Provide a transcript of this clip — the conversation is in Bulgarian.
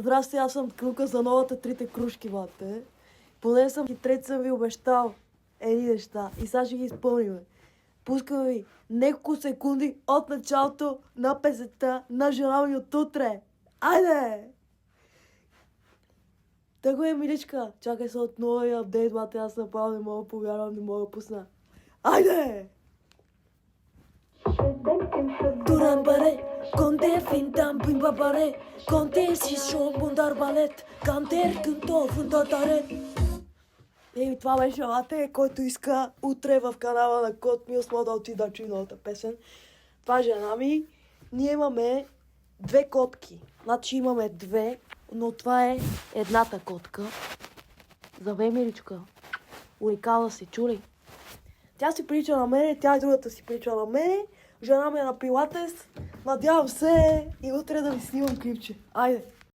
Здрасти, аз съм Клука за новата трите кружки, бате. Поне съм хитрец, съм ви обещал едни неща и сега ще ги изпълним. Пускам ви няколко секунди от началото на песента на жена ми от утре. Айде! Тако е, миличка. Чакай се от новия апдейт, бате, аз направо не мога да повярвам, не мога да пусна. Айде! Durant bare, conte fintan pin babare, conte si шон бундар балет, кантер кънто фунтатарет. Еми, това беше лате, който иска утре в канала на Кот Милс да отида чуй новата песен. Това е жена ми. Ние имаме две котки. Значи имаме две, но това е едната котка. Завей, миличка. Уникална се, чули. Тя си прилича на мене, тя и другата си прилича на мене. Жена ми е на пилатес. Надявам се и утре да ви снимам клипче. Айде!